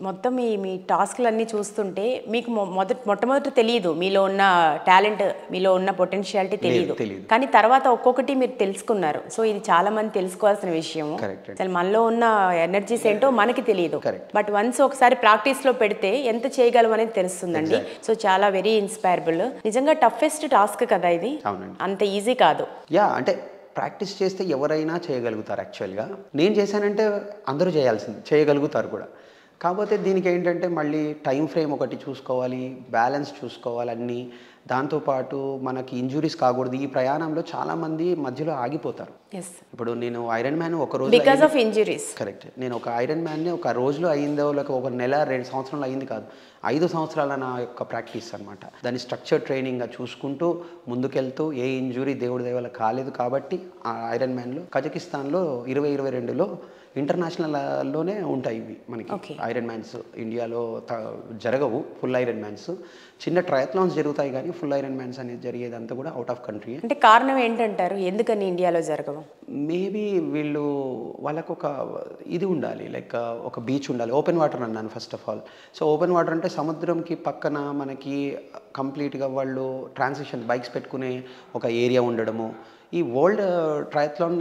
మొత్తం మీ టాస్క్లన్నీ చూస్తుంటే మీకు మొట్టమొదట తెలియదు మీలో ఉన్న టాలెంట్, మీలో ఉన్న పొటెన్షియాలిటీ తెలియదు. కానీ తర్వాత ఒక్కొక్కటి మీరు తెలుసుకున్నారు. సో ఇది చాలా మంది తెలుసుకోవాల్సిన విషయం. అసలు మనలో ఉన్న ఎనర్జీస్ ఏంటో మనకి తెలియదు. బట్ వన్స్ ఒకసారి ప్రాక్టీస్లో పెడితే ఎంత చేయగలం అనేది తెలుస్తుందండి. సో చాలా వెరీ ఇన్స్పైరబుల్. నిజంగా టఫెస్ట్ టాస్క్ కదా ఇది, అంత ఈజీ కాదు. అంటే ప్రాక్టీస్ చేస్తే ఎవరైనా చేయగలుగుతారు. యాక్చువల్గా నేను చేశానంటే అందరూ చేయగలుగుతారు కూడా. కాకపోతే దీనికి ఏంటంటే మళ్ళీ టైం ఫ్రేమ్ ఒకటి చూసుకోవాలి, బ్యాలెన్స్ చూసుకోవాలి అన్నీ. దాంతోపాటు మనకి ఇంజురీస్ కాకూడదు. ఈ ప్రయాణంలో చాలామంది మధ్యలో ఆగిపోతారు. ఇప్పుడు నేను ఐరన్ మ్యాన్ ఒక రోజు బికాజ్ ఆఫ్ ఇంజురీస్. కరెక్ట్. నేను ఒక ఐరన్ మ్యాన్ని ఒక రోజులో అయిందో లేక ఒక నెల 2 సంవత్సరాలు అయింది కాదు, 5 సంవత్సరాల నా యొక్క ప్రాక్టీస్ అనమాట. దాన్ని స్ట్రక్చర్ ట్రైనింగ్గా చూసుకుంటూ ముందుకెళ్తూ ఏ ఇంజురీ దేవుడి దయ వల్ల కాలేదు. కాబట్టి ఆ ఐరన్ మ్యాన్లో కజకిస్తాన్లో 2022లో ఇంటర్నేషనల్లోనే ఉంటాయి ఇవి మనకి ఐరన్ మ్యాన్స్. ఇండియాలో జరగవు ఫుల్ ఐరన్ మ్యాన్స్. చిన్న ట్రయథ్లాన్స్ జరుగుతాయి కానీ ఫుల్ ఐరన్ మ్యాన్స్ అనేది జరిగేదంతా కూడా అవుట్ ఆఫ్ కంట్రీ. అంటే కారణం ఏంటంటారు, ఎందుకని ఇండియాలో జరగవు? మేబీ వాళ్ళకు ఒక ఇది ఉండాలి, లైక్ ఒక బీచ్ ఉండాలి. ఓపెన్ వాటర్ అన్నాను first of all. So open water అంటే సముద్రంకి పక్కన మనకి కంప్లీట్గా వాళ్ళు ట్రాన్సిషన్ బైక్స్ పెట్టుకునే ఒక ఏరియా ఉండడము. ఈ వరల్డ్ ట్రయథ్లాన్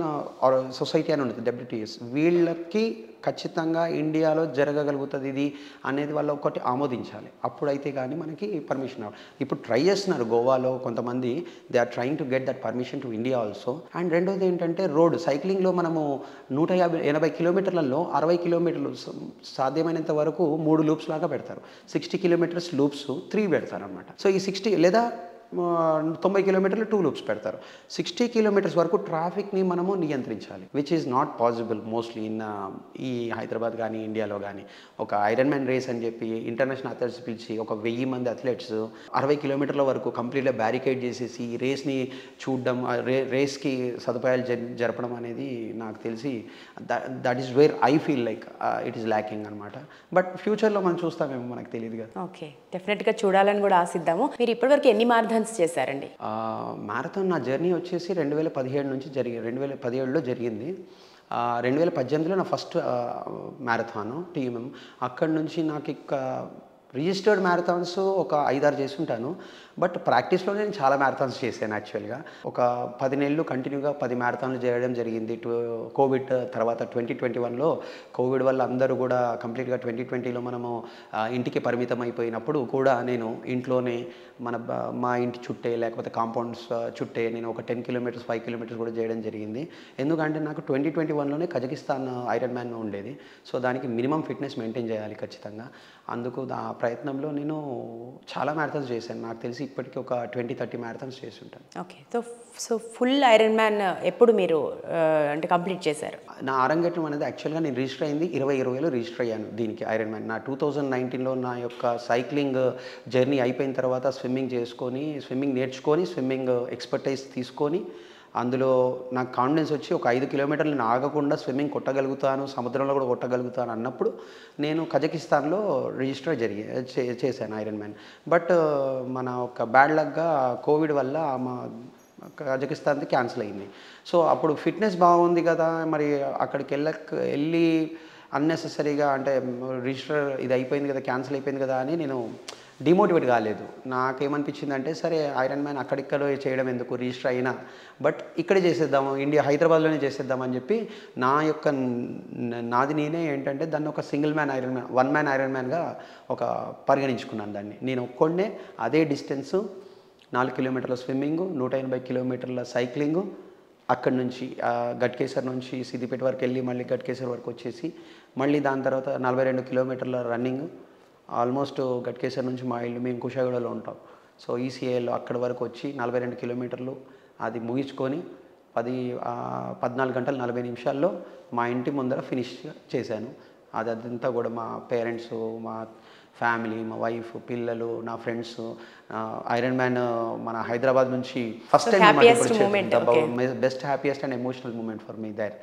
సొసైటీ అని ఉంటుంది, WTS, వీళ్ళకి ఖచ్చితంగా ఇండియాలో జరగగలుగుతుంది ఇది అనేది వాళ్ళు ఒకటి ఆమోదించాలి. అప్పుడైతే కానీ మనకి పర్మిషన్ అవ్వాలి. ఇప్పుడు ట్రై చేస్తున్నారు గోవాలో కొంతమంది, they are trying to get that permission to India also. And రెండోది ఏంటంటే రోడ్ సైక్లింగ్లో మనము 180 కిలోమీటర్లలో 60 కిలోమీటర్లు సాధ్యమైనంత వరకు 3 లూప్స్ లాగా పెడతారు. 60 కిలోమీటర్స్ లూప్స్ 3 పెడతారు అనమాట. సో ఈ 60 లేదా 90 కిలోమీటర్లు 2 లూప్స్ పెడతారు. 60 కిలోమీటర్స్ వరకు ట్రాఫిక్ని మనము నియంత్రించాలి, which is not possible mostly in ఈ హైదరాబాద్ కానీ ఇండియాలో కానీ. ఒక ఐరన్ మ్యాన్ రేస్ అని చెప్పి ఇంటర్నేషనల్ అథ్లెట్స్ పిలిచి ఒక 1000 మంది అథ్లెట్స్ 60 కిలోమీటర్ల వరకు కంప్లీట్గా బ్యారికేడ్ చేసేసి ఈ రేస్ని చూడడం, రేస్కి సదుపాయాలు జరపడం అనేది నాకు తెలిసి that is where I feel like it is lacking అనమాట. బట్ ఫ్యూచర్లో మనం చూస్తామేమో, మనకు తెలియదు కదా. ఓకే, డెఫినెట్గా చూడాలని కూడా ఆశిద్దాము. మీరు ఇప్పటివరకు ఎన్ని మారథాన్స్ చేశారండి? మారథాన్ నా జర్నీ వచ్చేసి 2017 నుంచి 2017లో జరిగింది. 2018లో నా ఫస్ట్ మ్యారథాను TMM. అక్కడి నుంచి నాకు రిజిస్టర్డ్ మ్యారథాన్స్ ఒక 5-6 చేసి ఉంటాను. బట్ ప్రాక్టీస్లో నేను చాలా మ్యారథాన్స్ చేశాను. యాక్చువల్గా ఒక 10 నెలలు కంటిన్యూగా 10 మ్యారథాన్లు చేయడం జరిగింది. కోవిడ్ తర్వాత 2021లో కోవిడ్ వల్ల అందరూ కూడా కంప్లీట్గా 2020లో మనము ఇంటికి పరిమితం అయిపోయినప్పుడు కూడా నేను ఇంట్లోనే మా ఇంటి చుట్టే లేకపోతే కాంపౌండ్స్ చుట్టే నేను ఒక 10 కిలోమీటర్స్ 5 కిలోమీటర్స్ కూడా చేయడం జరిగింది. ఎందుకంటే నాకు 2021లోనే కజకిస్తాన్ ఐరన్ మ్యాన్ ఉండేది. సో దానికి మినిమం ఫిట్నెస్ మెయింటైన్ చేయాలి ఖచ్చితంగా. అందుకు ఆ ప్రయత్నంలో నేను చాలా మ్యారథాన్స్ చేశాను. నాకు తెలిసి ఇప్పటికీ ఒక 20-30 మ్యారథాన్స్ చేసి ఉంటాను. Okay, so full iron man ఎప్పుడు మీరు అంటే కంప్లీట్ చేశారు? నా అరంగేట్రం అనేది యాక్చువల్గా నేను రిజిస్టర్ అయింది 2020లో రిజిస్టర్ అయ్యాను దీనికి ఐరన్ మ్యాన్. నా 2019లో నా యొక్క సైక్లింగ్ జర్నీ అయిపోయిన తర్వాత స్విమ్మింగ్ నేర్చుకొని స్విమ్మింగ్ ఎక్స్పర్టైజ్ తీసుకొని అందులో నాకు కాన్ఫిడెన్స్ వచ్చి ఒక 5 కిలోమీటర్లు ఆగకుండా స్విమ్మింగ్ కొట్టగలుగుతాను, సముద్రంలో కూడా కొట్టగలుగుతాను అన్నప్పుడు నేను కజకిస్తాన్లో రిజిస్టర్ చేశాను ఐరన్ మ్యాన్. బట్ మన ఒక బ్యాడ్ లక్గా కోవిడ్ వల్ల మా కజకిస్తాన్ది క్యాన్సిల్ అయింది. సో అప్పుడు ఫిట్నెస్ బాగుంది కదా, మరి అక్కడికి వెళ్ళి అన్నెసెసరీగా అంటే రిజిస్టర్ ఇది అయిపోయింది కదా, క్యాన్సిల్ అయిపోయింది కదా అని నేను డిమోటివేట్ కాలేదు. నాకేమనిపించిందంటే సరే ఐరన్ మ్యాన్ అక్కడిక్కడ చేయడం ఎందుకు, రిజిస్టర్ అయినా బట్ ఇక్కడే చేసేద్దాము, హైదరాబాద్లోనే చేసేద్దామని చెప్పి నాది నేనే ఏంటంటే దాన్ని ఒక వన్ మ్యాన్ ఐరన్ మ్యాన్గా ఒక పరిగణించుకున్నాను దాన్ని. నేను ఒక్కడే అదే డిస్టెన్సు 4 కిలోమీటర్ల స్విమ్మింగు, 180 కిలోమీటర్ల సైక్లింగు, అక్కడి నుంచి గట్కేసర్ నుంచి సిద్దిపేట వరకు వెళ్ళి మళ్ళీ గట్కేసర్ వరకు వచ్చేసి మళ్ళీ దాని తర్వాత 42 కిలోమీటర్ల రన్నింగ్. ఆల్మోస్ట్ గట్కేసర్ నుంచి మా ఇల్లు, మేము కుషాగూడలో ఉంటాం. సో ECAలో అక్కడి వరకు వచ్చి 42 కిలోమీటర్లు అది ముగించుకొని 14 గంటల 40 నిమిషాల్లో మా ఇంటి ముందర ఫినిష్ చేశాను. అదంతా కూడా మా పేరెంట్స్, మా ఫ్యామిలీ, మా వైఫ్, పిల్లలు, నా ఫ్రెండ్స్, ఐరన్ మ్యాన్ మన హైదరాబాద్ నుంచి first time best happiest and emotional moment for me there.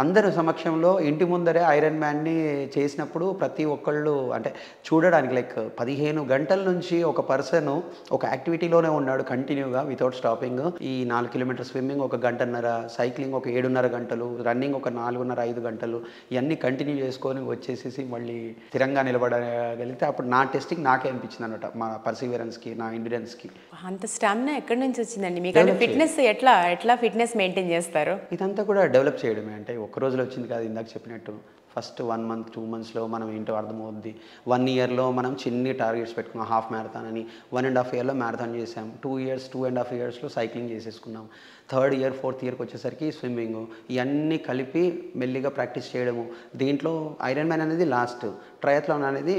అందరి సమక్షంలో ఇంటి ముందరే ఐరన్ మ్యాన్ని చేసినప్పుడు ప్రతి ఒక్కళ్ళు అంటే చూడడానికి లైక్ 15 గంటల నుంచి ఒక పర్సన్ ఒక యాక్టివిటీలోనే ఉన్నాడు కంటిన్యూగా వితౌట్ స్టాపింగ్. ఈ 4 కిలోమీటర్ స్విమ్మింగ్ ఒక గంటన్నర, సైక్లింగ్ ఒక 7.5 గంటలు, రన్నింగ్ ఒక 4.5 గంటలు, ఇవన్నీ కంటిన్యూ చేసుకొని వచ్చేసేసి మళ్ళీ స్థిరంగా నిలబడగలిగితే అప్పుడు నా టెస్టింగ్ నాకే అనిపించింది అనమాట, మా పర్సీవరెన్స్కి, నా ఎండ్యూరెన్స్కి. అంత స్టామినా ఎక్కడి నుంచి వచ్చిందండి మీకు? అంటే ఫిట్నెస్ ఎట్లా ఫిట్నెస్ మెయింటైన్ చేస్తారు? ఇదంతా కూడా డెవలప్ చేయడమే. అంటే ఒక్క రోజులో వచ్చింది కాదు, ఇందాక చెప్పినట్టు ఫస్ట్ 1 మంత్ 2 మంత్స్లో మనం ఏంటో అర్థమవుద్ది. 1 ఇయర్లో మనం చిన్ని టార్గెట్స్ పెట్టుకున్నాం, హాఫ్ మ్యారథాన్ అని. 1.5 ఇయర్లో మ్యారథాన్ చేసాం. 2.5 ఇయర్స్లో సైక్లింగ్ చేసేసుకున్నాం. 3rd ఇయర్ 4th ఇయర్కి వచ్చేసరికి స్విమ్మింగ్, ఇవన్నీ కలిపి మెల్లిగా ప్రాక్టీస్ చేయడము. దీంట్లో ఐరన్ మ్యాన్ అనేది లాస్ట్, ట్రయాథ్లాన్ అనేది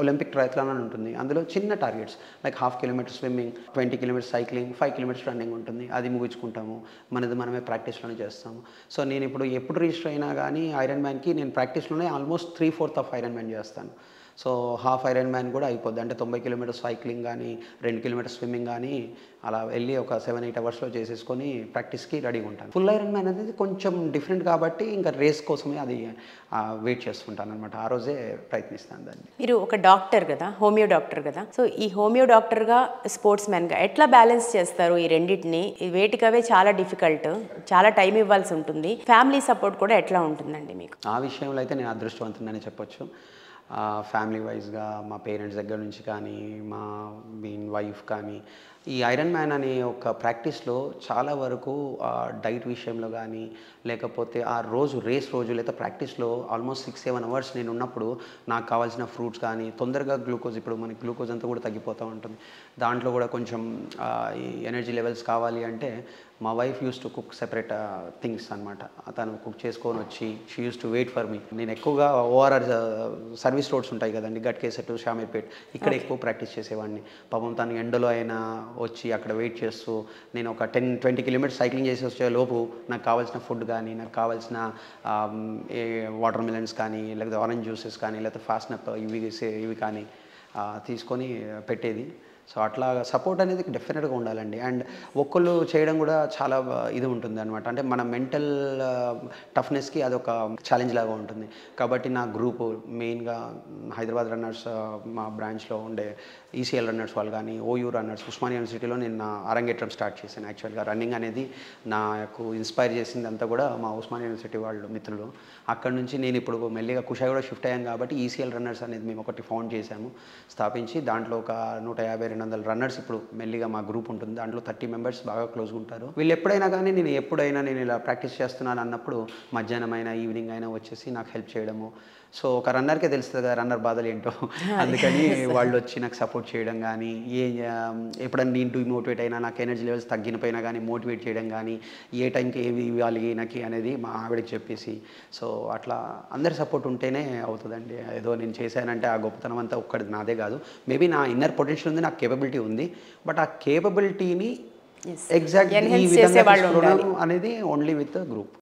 ఒలింపిక్ ట్రయాథ్లాన్ అని ఉంటుంది. అందులో చిన్న targets like 1/2 kilometre swimming, 20 kilometres cycling, 5 kilometres running ఉంటుంది. అది ముగించుకుంటాము, మనది మనమే ప్రాక్టీస్లోనే చేస్తాము. సో నేను ఎప్పుడు రిజిస్టర్ అయినా కానీ ఐరన్ మ్యాన్కి నేను ప్రాక్టీస్లోనే ఆల్మోస్ట్ 3/4 ఆఫ్ ఐరన్ మ్యాన్ చేస్తాను. సో హాఫ్ ఐరన్ మ్యాన్ కూడా అయిపోద్ది. అంటే 90 కిలోమీటర్స్ సైక్లింగ్ కానీ, 2 కిలోమీటర్స్ స్విమ్మింగ్ కానీ అలా వెళ్ళి ఒక 7-8 అవర్స్లో చేసేసుకొని ప్రాక్టీస్కి రెడీగా ఉంటాను. ఫుల్ ఐరన్ మ్యాన్ అనేది కొంచెం డిఫరెంట్ కాబట్టి ఇంకా రేస్ కోసమే అది వెయిట్ చేస్తుంటాను అనమాట. ఆ రోజే ప్రయత్నిస్తాను దాన్ని. మీరు ఒక డాక్టర్ కదా, హోమియో డాక్టర్ కదా, సో ఈ హోమియో డాక్టర్గా స్పోర్ట్స్ మ్యాన్గా ఎట్లా బ్యాలెన్స్ చేస్తారు ఈ రెండింటిని? వేటికవే చాలా డిఫికల్ట్, చాలా టైం ఇవ్వాల్సి ఉంటుంది. ఫ్యామిలీ సపోర్ట్ కూడా ఎట్లా ఉంటుందండి మీకు? ఆ విషయంలో అయితే నేను అదృష్టవంతుడని చెప్పొచ్చు. ఫ్యామిలీ వైజ్గా మా పేరెంట్స్ దగ్గర నుంచి కానీ, మా వైఫ్ కానీ, ఈ ఐరన్ మ్యాన్ అనే ఒక ప్రాక్టీస్లో చాలా వరకు డైట్ విషయంలో కానీ, లేకపోతే ఆ రేస్ రోజు లేదా ప్రాక్టీస్లో ఆల్మోస్ట్ 6-7 అవర్స్ నేను ఉన్నప్పుడు నాకు కావాల్సిన ఫ్రూట్స్ కానీ, తొందరగా గ్లూకోజ్, ఇప్పుడు మనకి గ్లూకోజ్ అంతా కూడా తగ్గిపోతూ ఉంటుంది, దాంట్లో కూడా కొంచెం ఈ ఎనర్జీ లెవెల్స్ కావాలి అంటే మా wife use to cook separate things అనమాట. తను కుక్ చేసుకొని వచ్చి she use to wait for me. నేను ఎక్కువగా ORR సర్వీస్ రోడ్స్ ఉంటాయి కదండి, గట్కేసెట్, షామీర్పేట్, ఇక్కడ ఎక్కువ ప్రాక్టీస్ చేసేవాడిని. పాపం తను ఎండలో అయినా వచ్చి అక్కడ వెయిట్ చేస్తూ నేను ఒక 10-20 కిలోమీటర్స్ సైక్లింగ్ చేసి వచ్చే లోపు నాకు కావాల్సిన ఫుడ్ కానీ, నాకు కావాల్సిన వాటర్ మిలన్స్ కానీ, లేకపోతే ఆరెంజ్ జ్యూసెస్ కానీ, లేకపోతే ఫాస్ట్ నప్ ఇవి కానీ తీసుకొని పెట్టేది. సో అట్లా సపోర్ట్ అనేది డెఫినెట్గా ఉండాలండి. అండ్ ఒక్కళ్ళు చేయడం కూడా చాలా ఇది ఉంటుంది అనమాట. అంటే మన మెంటల్ టఫ్నెస్కి అదొక ఛాలెంజ్ లాగా ఉంటుంది. కాబట్టి నా గ్రూపు మెయిన్గా హైదరాబాద్ రన్నర్స్, మా బ్రాంచ్లో ఉండే ECL రన్నర్స్ వాళ్ళు కానీ, OU రన్నర్స్, ఉస్మానియా యూనివర్సిటీలో నేను నా అరంగేట్రం స్టార్ట్ చేశాను. యాక్చువల్గా రన్నింగ్ అనేది నాకు ఇన్స్పైర్ చేసింది అంతా కూడా మా ఉస్మానియా యూనివర్సిటీ వాళ్ళు మిత్రులు. అక్కడ నుంచి నేను ఇప్పుడు మెల్లిగా కుషాయిగూడ షిఫ్ట్ అయ్యాను కాబట్టి ECL రన్నర్స్ అనేది మేము ఒకటి ఫౌండ్ చేశాము, స్థాపించి దాంట్లో ఒక 150-200 రన్నర్స్ ఇప్పుడు మెల్లిగా మా గ్రూప్ ఉంటుంది. దాంట్లో 30 మెంబర్స్ బాగా క్లోజ్గా ఉంటారు. వీళ్ళు ఎప్పుడైనా కానీ నేను ఇలా ప్రాక్టీస్ చేస్తున్నాను అన్నప్పుడు మధ్యాహ్నం అయినా ఈవినింగ్ అయినా వచ్చేసి నాకు హెల్ప్ చేయడము. సో ఒక రన్నర్కే తెలుస్తుంది కదా రన్నర్ బాధలు ఏంటో, అందుకని వాళ్ళు వచ్చి నాకు సపోర్ట్ చేయడం కానీ, ఎప్పుడన్నా నేను డిమోటివేట్ అయినా, నాకు ఎనర్జీ లెవెల్స్ తగ్గినపోయినా కానీ మోటివేట్ చేయడం కానీ, ఏ టైంకి ఏవి ఇవ్వాలి నాకు అనేది మా ఆవిడకి చెప్పేసి, సో అట్లా అందరి సపోర్ట్ ఉంటేనే అవుతుందండి. ఏదో నేను చేశానంటే ఆ గొప్పతనం అంతా ఒక్కడిది నాదే కాదు. మేబీ నా ఇన్నర్ పొటెన్షియల్ ఉంది, నాకు కేపబిలిటీ ఉంది, బట్ ఆ కేపబిలిటీని ఎగ్జాక్ట్ ఈ విధంగా అనేది ఓన్లీ విత్ గ్రూప్.